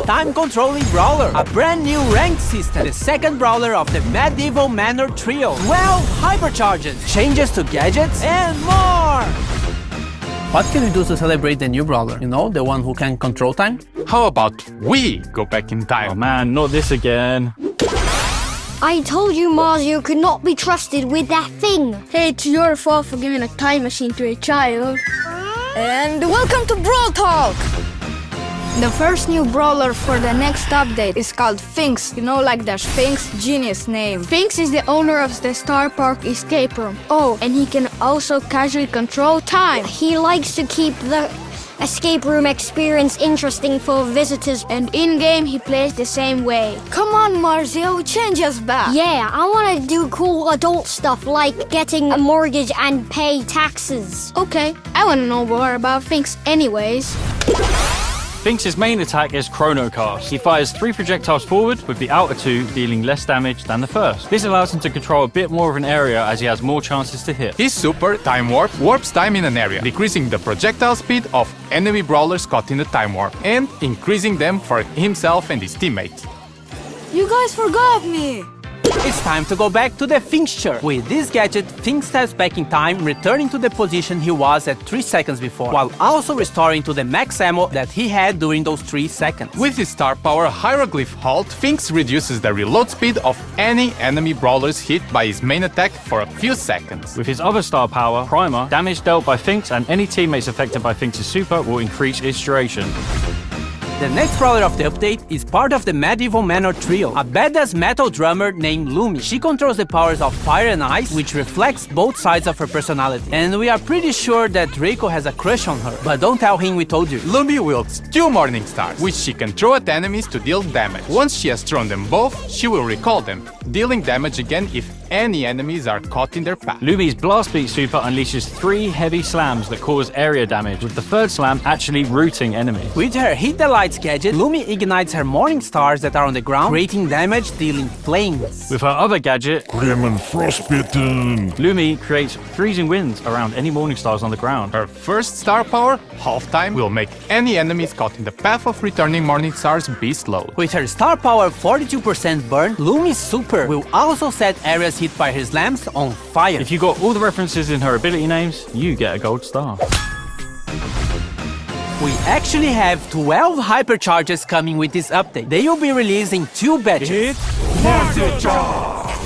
Brawl, time-controlling brawler, a brand new ranked system, the second brawler of the medieval manor trio, 12 hypercharges, changes to gadgets, and more! What can we do to celebrate the new brawler? You know, the one who can control time? How about we go back in time? Oh man, not this again. I told you, Mars, you could not be trusted with that thing. Hey, it's your fault for giving a time machine to a child. And welcome to Brawl Talk! The first new brawler for the next update is called Sphinx. You know, like the Sphinx, genius name. Sphinx is the owner of the Star Park escape room. Oh, and he can also casually control time. He likes to keep the escape room experience interesting for visitors. And in-game, he plays the same way. Come on, Marzio, change us back. Yeah, I want to do cool adult stuff like getting a mortgage and pay taxes. Okay, I want to know more about Sphinx anyways. Sphinx's main attack is Chrono Cast. He fires 3 projectiles forward, with the outer 2 dealing less damage than the first. This allows him to control a bit more of an area as he has more chances to hit. His super, Time Warp, warps time in an area, decreasing the projectile speed of enemy brawlers caught in the time warp, and increasing them for himself and his teammates. You guys forgot me! It's time to go back to the fixture. With this gadget, Sphinx steps back in time, returning to the position he was at 3 seconds before, while also restoring to the max ammo that he had during those 3 seconds. With his star power Hieroglyph Halt, Sphinx reduces the reload speed of any enemy brawlers hit by his main attack for a few seconds. With his other star power, Primer, damage dealt by Sphinx and any teammates affected by Sphinx's super will increase its duration. The next brawler of the update is part of the medieval manor trio, a badass metal drummer named Lumi. She controls the powers of fire and ice, which reflects both sides of her personality. And we are pretty sure that Draco has a crush on her, but don't tell him we told you. Lumi wields 2 Morning Stars, which she can throw at enemies to deal damage. Once she has thrown them both, she will recall them, dealing damage again if any enemies are caught in their path. Lumi's Blast Beat super unleashes 3 heavy slams that cause area damage, with the 3rd slam actually rooting enemies. With her Hit the Lights gadget, Lumi ignites her Morning Stars that are on the ground, creating damage, dealing flames. With her other gadget, Grim and Frostbitten, Lumi creates freezing winds around any Morning Stars on the ground. Her first star power, Half Time, will make any enemies caught in the path of returning Morning Stars be slowed. With her star power 42% burn, Lumi's super will also set areas hit by her slams on fire. If you got all the references in her ability names, you get a gold star. We actually have 12 hypercharges coming with this update. They will be released in 2 batches.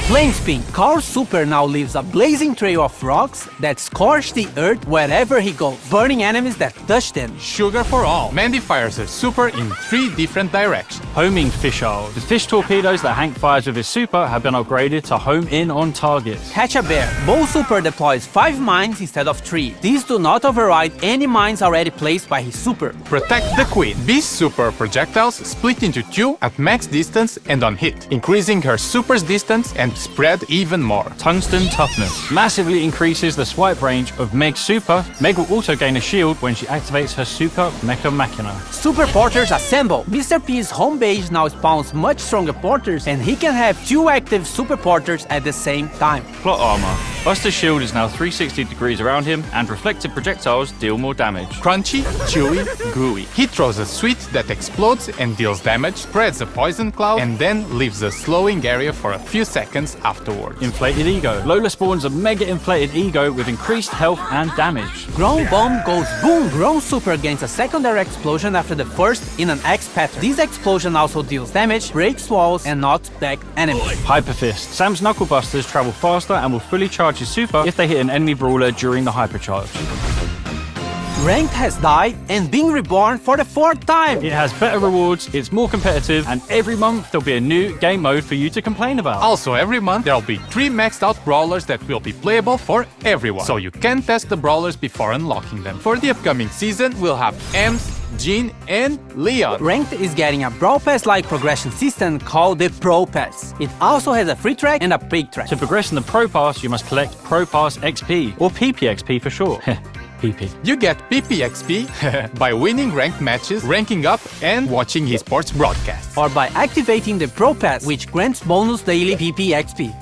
Flame Spin. Carl's super now leaves a blazing trail of rocks that scorch the earth wherever he goes, burning enemies that touch them. Sugar for all. Mandy fires her super in 3 different directions. Homing Fisheye. The fish torpedoes that Hank fires with his super have been upgraded to home in on targets. Catch a Bear. Bo's super deploys 5 mines instead of 3. These do not override any mines already placed by his super. Protect the Queen. Beast's super projectiles split into 2 at max distance and on hit, increasing her super's distance and spread even more. Tungsten Toughness massively increases the swipe range of Meg's super. Meg will also gain a shield when she activates her super Mecha Machina. Super Porters Assemble. Mr. P's home base now spawns much stronger porters, and he can have 2 active super porters at the same time. Plot armor. Buster's shield is now 360 degrees around him, and reflected projectiles deal more damage. Crunchy, chewy, gooey. He throws a sweet that explodes and deals damage, spreads a poison cloud, and then leaves a slowing area for a few seconds afterwards. Inflated Ego. Lola spawns a mega inflated ego with increased health and damage. Ground Bomb goes boom! Ground super gains a secondary explosion after the first in an X pattern. This explosion also deals damage, breaks walls, and knocks back enemies. Hyper Fist. Sam's Knuckle Busters travel faster and will fully charge his super if they hit an enemy brawler during the hypercharge. Ranked has died and been reborn for the 4th time! It has better rewards, it's more competitive, and every month there'll be a new game mode for you to complain about. Also, every month there'll be 3 maxed out brawlers that will be playable for everyone, so you can test the brawlers before unlocking them. For the upcoming season, we'll have Ems, Jean, and Leon. Ranked is getting a Brawl Pass-like progression system called the Pro Pass. It also has a free track and a paid track. To progress in the Pro Pass, you must collect Pro Pass XP, or PPXP for short. PP. You get PPXP by winning ranked matches, ranking up, and watching esports broadcasts. Or by activating the Pro Pass, which grants bonus daily PPXP.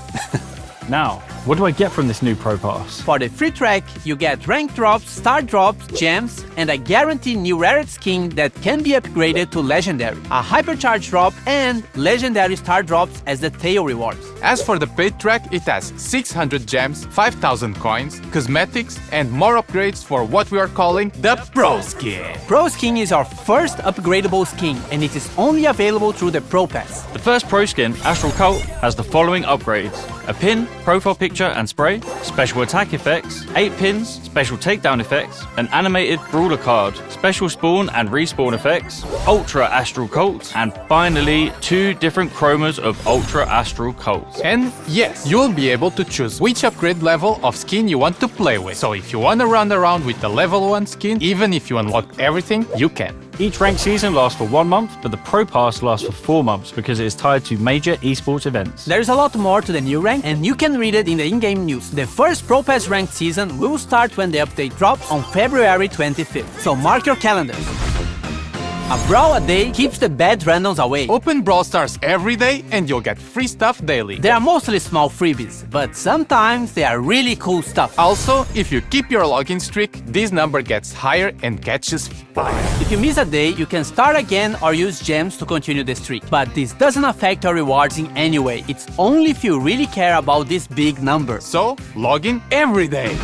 Now, What do I get from this new Pro Pass? For the free track, you get rank drops, star drops, gems, and a guaranteed new rare skin that can be upgraded to legendary, a hypercharge drop, and legendary star drops as the tail rewards. As for the paid track, it has 600 gems, 5,000 coins, cosmetics, and more upgrades for what we are calling the Pro Skin. Pro Skin is our first upgradable skin, and it is only available through the Pro Pass. The first Pro Skin, Astral Cult, has the following upgrades: a pin, profile picture and spray, special attack effects, 8 pins, special takedown effects, an animated brawler card, special spawn and respawn effects, Ultra Astral Cult, and finally 2 different chromas of Ultra Astral Cult. And yes, you'll be able to choose which upgrade level of skin you want to play with. So if you want to run around with the level 1 skin, even if you unlock everything, you can. Each ranked season lasts for 1 month, but the Pro Pass lasts for 4 months because it is tied to major esports events. There's a lot more to the new rank, and you can read it in the in-game news. The first Pro Pass ranked season will start when the update drops on February 25th, so mark your calendars. A Brawl a day keeps the bad randoms away. Open Brawl Stars every day and you'll get free stuff daily. They are mostly small freebies, but sometimes they are really cool stuff. Also, if you keep your login streak, this number gets higher and catches fire. If you miss a day, you can start again or use gems to continue the streak. But this doesn't affect your rewards in any way. It's only if you really care about this big number. So, log in every day.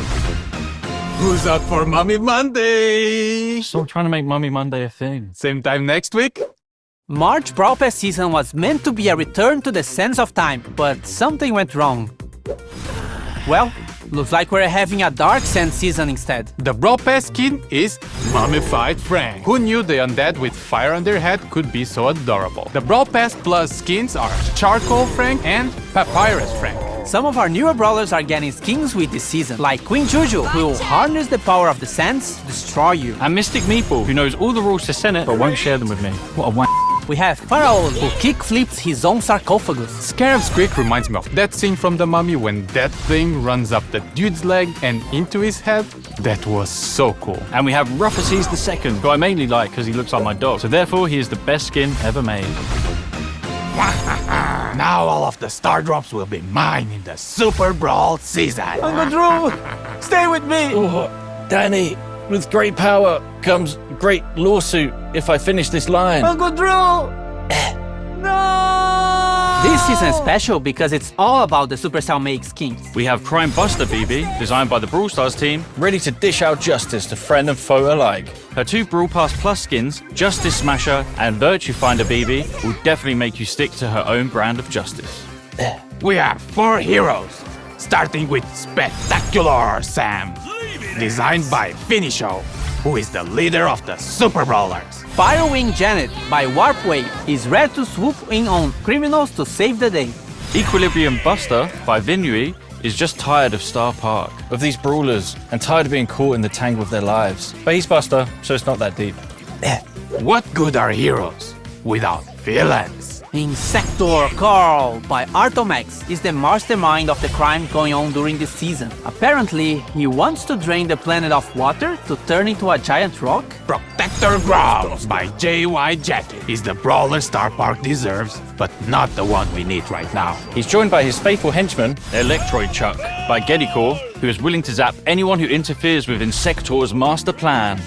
Who's up for Mummy Monday? Stop trying to make Mummy Monday a thing. Same time next week? March Brawl Pass season was meant to be a return to the sense of time, but something went wrong. Well, looks like we're having a Dark Sand season instead. The Brawl Pass skin is Mummified Frank. Who knew the undead with fire on their head could be so adorable? The Brawl Pass Plus skins are Charcoal Frank and Papyrus Frank. Some of our newer brawlers are getting skins with this season, like Queen Juju, who will harness the power of the sands to destroy you. And Mystic Meatball, who knows all the rules to Senate but won't share them with me. What a wank. We have Pharaoh, who kick flips his own sarcophagus. Scarab's Squeak reminds me of that scene from The Mummy when that thing runs up the dude's leg and into his head. That was so cool. And we have Ruffaces II, who I mainly like because he looks like my dog. So therefore, he is the best skin ever made. Now all of the star drops will be mine in the Super Brawl season. Uncle Drew, stay with me! Oh, Danny, with great power comes great lawsuit if I finish this line. Uncle Drew! No! This season is special because it's all about the Supercell make skins. We have Crime Buster BB, designed by the Brawl Stars team, ready to dish out justice to friend and foe alike. Her 2 Brawl Pass Plus skins, Justice Smasher and Virtue Finder BB, will definitely make you stick to her own brand of justice. We have 4 heroes, starting with Spectacular Sam, designed by Finisho, who is the leader of the Super Brawlers. Firewing Janet by Warpwave is ready to swoop in on criminals to save the day. Equilibrium Buster by Vinui is just tired of Star Park, of these brawlers, and tired of being caught in the tangle of their lives. But he's Buster, so it's not that deep. What good are heroes without villains? Insector Carl by Artomax is the mastermind of the crime going on during this season. Apparently, he wants to drain the planet of water to turn into a giant rock. Protector Growls by JY Jacket is the brawler Star Park deserves, but not the one we need right now. He's joined by his faithful henchman, Electroid Chuck, by Geddycore, who is willing to zap anyone who interferes with Insector's master plan.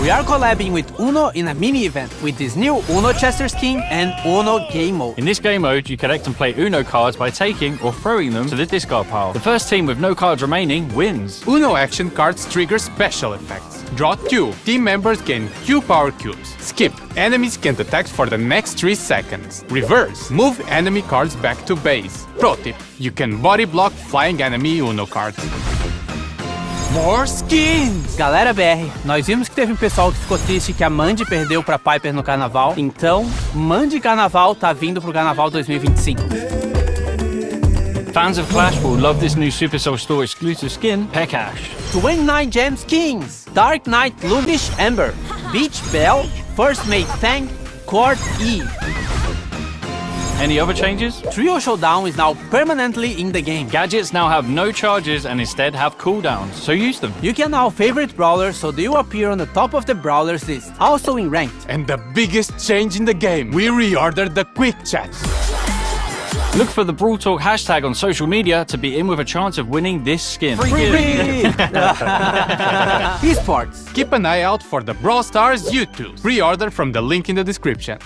We are collabing with Uno in a mini-event with this new Uno Chester skin and Uno Game Mode. In this game mode, you collect and play Uno cards by taking or throwing them to the discard pile. The first team with no cards remaining wins. Uno action cards trigger special effects. Draw 2. Team members gain Q power cubes. Skip. Enemies can't attack for the next 3 seconds. Reverse. Move enemy cards back to base. Pro tip. You can body block flying enemy Uno cards. More skins! Galera BR, nós vimos que teve um pessoal que ficou triste que a Mandy perdeu pra Piper no carnaval, então Mandy Carnaval tá vindo pro Carnaval 2025. Fans of Clash will love this new Supercell Store exclusive skin, Pekash. 29 gem skins! Dark Knight Lumish Ember, Beach Belle, First Mate Tank, Court E. Any other changes? Trio Showdown is now permanently in the game. Gadgets now have no charges and instead have cooldowns, so use them. You can now favorite brawlers so they will appear on the top of the brawlers list, also in ranked. And the biggest change in the game, we reordered the quick chat. Look for the Brawl Talk hashtag on social media to be in with a chance of winning this skin. Esports. Keep an eye out for the Brawl Stars YouTube. Pre-order from the link in the description.